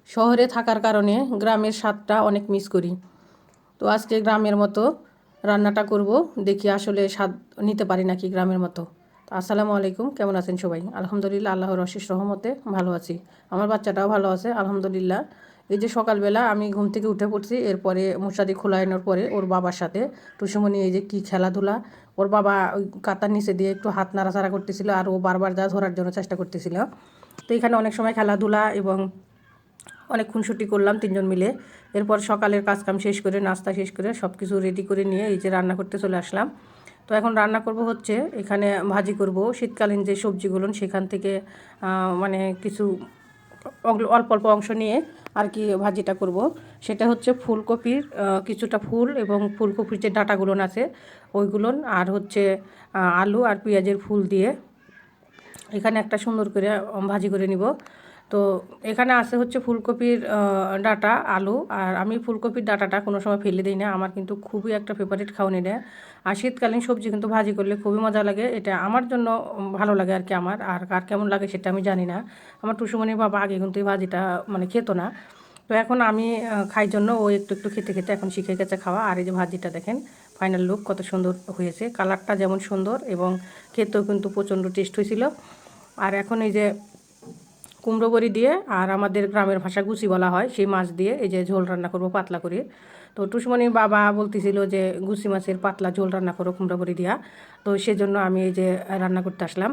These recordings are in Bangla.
শহরে থাকার কারণে গ্রামের স্বাদটা অনেক মিস করি। তো আজকে গ্রামের মতো রান্নাটা করব, দেখি আসলে স্বাদ নিতে পারি নাকি গ্রামের মতো। তো আসসালামু আলাইকুম, কেমন আছেন সবাই? আলহামদুলিল্লাহ, আল্লাহর অশেষ রহমতে ভালো আছি। আমার বাচ্চাটাও ভালো আছে আলহামদুলিল্লাহ। এই যে সকালবেলা আমি ঘুম থেকে উঠে পড়ছি, এরপরে মশারি খোলানোর পরে ওর বাবার সাথে টুসুমনি এই যে কী খেলাধুলা। ওর বাবা ওই কাতার নিচে দিয়ে একটু হাত নাড়াচাড়া করতেছিল, আর ও বারবার যা ধরার জন্য চেষ্টা করতেছিল। তো এখানে অনেক সময় খেলাধুলা এবং অনেক খুনসুটি করলাম তিনজন মিলে। এরপর সকালের কাজকাম শেষ করে, নাস্তা শেষ করে, সব কিছু রেডি করে নিয়ে এই যে রান্না করতে চলে আসলাম। তো এখন রান্না করব হচ্ছে, এখানে ভাজি করব শীতকালীন যে সবজিগুলো, সেখান থেকে মানে কিছু অল্প অল্প অংশ নিয়ে আর কি ভাজিটা করব। সেটা হচ্ছে ফুলকপির কিছুটা ফুল এবং ফুলকপির যে ডাঁটাগুলো আছে ওইগুলো, আর হচ্ছে আলু আর পেঁয়াজের ফুল দিয়ে এখানে একটা সুন্দর করে ভাজি করে নিব। তো এখানে আছে হচ্ছে ফুলকপির ডাঁটা, আলু, আর আমি ফুলকপির ডাঁটাটা কোনো সময় ফেলে দিই না, আমার কিন্তু খুবই একটা ফেভারিট খাওয়ানি দেয়। আর শীতকালীন সবজি কিন্তু ভাজি করলে খুবই মজা লাগে, এটা আমার জন্য ভালো লাগে আর কি। আমার আর কার কেমন লাগে সেটা আমি জানি না। আমার টুসুমনির বাবা আগে কিন্তু এই ভাজিটা মানে খেতো না, তো এখন আমি খাই জন্য ও একটু একটু খেতে খেতে এখন শিখে গেছে খাওয়া। আর এই যে ভাজিটা দেখেন ফাইনাল লুক কত সুন্দর হয়েছে, কালারটা যেমন সুন্দর এবং খেতেও কিন্তু প্রচণ্ড টেস্ট হয়েছিল। আর এখন এই যে কুমড়ো বড়ি দিয়ে, আর আমাদের গ্রামের ভাষা গুচি বলা হয়, সেই মাছ দিয়ে এই যে ঝোল রান্না করব পাতলা করে। তো টুসুমনির বাবা বলতেছিল যে গুচি মাছের পাতলা ঝোল রান্না করো কুমড়ো বড়ি দিয়া, তো সেজন্য আমি এই যে রান্না করতে আসলাম।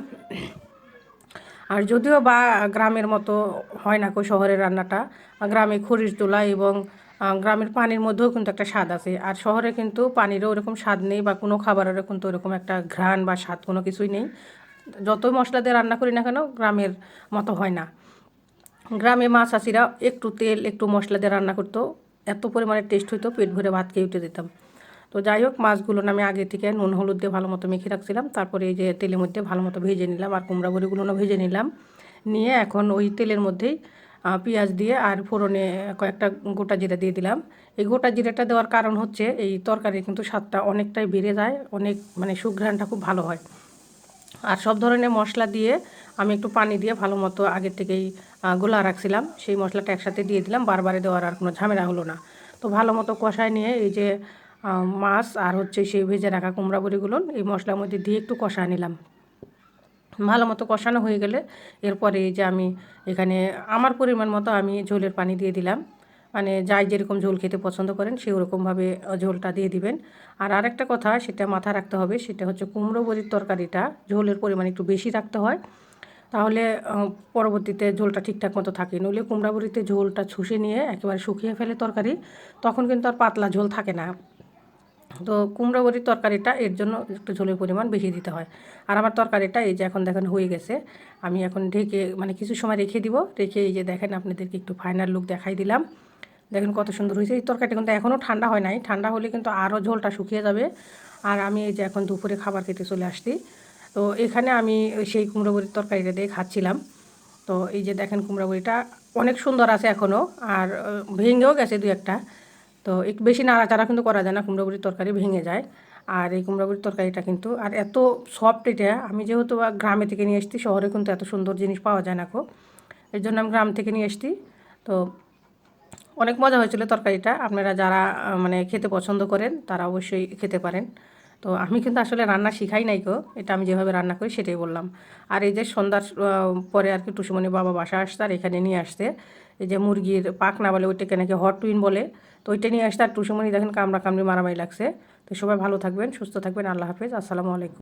আর যদিও বা গ্রামের মতো হয় না কো শহরের রান্নাটা, গ্রামে খরির তোলা এবং গ্রামের পানির মধ্যেও কিন্তু একটা স্বাদ আছে। আর শহরে কিন্তু পানিরও ওরকম স্বাদ নেই, বা কোনো খাবারেরও কিন্তু ওরকম একটা ঘ্রাণ বা স্বাদ কোনো কিছুই নেই। যতই মশলা দিয়ে রান্না করি না কেন গ্রামের মতো হয় না। গ্রামে মা চাষিরা একটু তেল একটু মশলা দিয়ে রান্না করতো, এত পরিমাণে টেস্ট হইতো, পেট ভরে ভাত খেয়ে উঠে দিতাম। তো যাই হোক, মাছগুলো আমি আগে থেকে নুন হলুদ দিয়ে ভালো মতো মেখে রাখছিলাম, তারপরে এই যে তেলের মধ্যে ভালো মতো ভেজে নিলাম, আর কুমড়া বড়িগুলোও ভেজে নিলাম। নিয়ে এখন ওই তেলের মধ্যেই পেঁয়াজ দিয়ে আর ফোড়নে কয়েকটা গোটা জিরা দিয়ে দিলাম। এই গোটা জিরাটা দেওয়ার কারণ হচ্ছে এই তরকারি কিন্তু স্বাদটা অনেকটাই বেড়ে যায়, অনেক মানে সুঘ্রাণটা খুব ভালো হয়। আর সব ধরনের মশলা দিয়ে আমি একটু পানি দিয়ে ভালো মতো আগের থেকেই গোলা রাখছিলাম, সেই মশলাটা একসাথে দিয়ে দিলাম, বারবারে দেওয়ার আর কোনো ঝামেলা হলো না। তো ভালো মতো কষায় নিয়ে এই যে মাছ আর হচ্ছে সেই ভেজে রাখা কুমড়া বড়িগুলো এই মশলার মধ্যে দিয়ে একটু কষায় নিলাম। ভালো মতো কষানো হয়ে গেলে এরপরে এই যে আমি এখানে আমার পরিমাণ মতো আমি ঝোলের পানি দিয়ে দিলাম। মানে যাই যেরকম ঝোল খেতে পছন্দ করেন সেই ওরকমভাবে ঝোলটা দিয়ে দিবেন। আর আরেকটা কথা সেটা মাথায় রাখতে হবে, সেটা হচ্ছে কুমড়ো বড়ির তরকারিটা ঝোলের পরিমাণ একটু বেশি রাখতে হয়, তাহলে পরবর্তীতে ঝোলটা ঠিকঠাক মতো থাকে। নইলে কুমড়া বড়িতে ঝোলটা শুষে নিয়ে একেবারে শুকিয়ে ফেলে তরকারি, তখন কিন্তু আর পাতলা ঝোল থাকে না। তো কুমড়ো বড়ির তরকারিটা এর জন্য একটু ঝোলের পরিমাণ বেশি দিতে হয়। আর আমার তরকারিটা এই যে এখন দেখেন হয়ে গেছে, আমি এখন ঢেকে মানে কিছু সময় রেখে দিব, রেখে এই যে দেখেন আপনাদেরকে একটু ফাইনাল লুক দেখাই দিলাম। দেখেন কত সুন্দর হয়েছে। এই তরকারিটা কিন্তু এখনও ঠান্ডা হয় নাই, ঠান্ডা হলে কিন্তু আরও ঝোলটা শুকিয়ে যাবে। আর আমি এই যে এখন দুপুরে খাবার খেতে চলে আসছি, তো এখানে আমি সেই কুমড়ো বড়ির তরকারিটা দিয়ে খাচ্ছিলাম। তো এই যে দেখেন কুমড়া বড়িটা অনেক সুন্দর আছে এখনও, আর ভেঙেও গেছে দু একটা। তো একটু বেশি নাড়াচাড়া কিন্তু করা যায় না, কুমড়ো বড়ির তরকারি ভেঙে যায়। আর এই কুমড়ো বড়ির তরকারিটা কিন্তু আর এত সফট, এটা আমি যেহেতু গ্রামে থেকে নিয়ে এসেছি, শহরে কিন্তু এত সুন্দর জিনিস পাওয়া যায় না গো, এর জন্য আমি গ্রাম থেকে নিয়ে এসেছি। তো অনেক মজা হয়েছিল তরকারিটা, আপনারা যারা মানে খেতে পছন্দ করেন তারা অবশ্যই খেতে পারেন। তো আমি কিন্তু আসলে রান্না শিখাই নাই গো, এটা আমি যেভাবে রান্না করি সেটাই বললাম। আর এই যে সন্ধ্যার পরে আর কি টুসুমনি বাবা বাসা আসতে আর এখানে নিয়ে আসতে এই যে মুরগির পাখনা বলে ওইটাকে নাকি হট টুইন বলে, তো ওইটা নিয়ে আসতে আর টুসুমনি দেখেন কামড়া কামড়ি মারামারি লাগছে। তো সবাই ভালো থাকবেন, সুস্থ থাকবেন, আল্লাহ হাফেজ, আসসালামু আলাইকুম।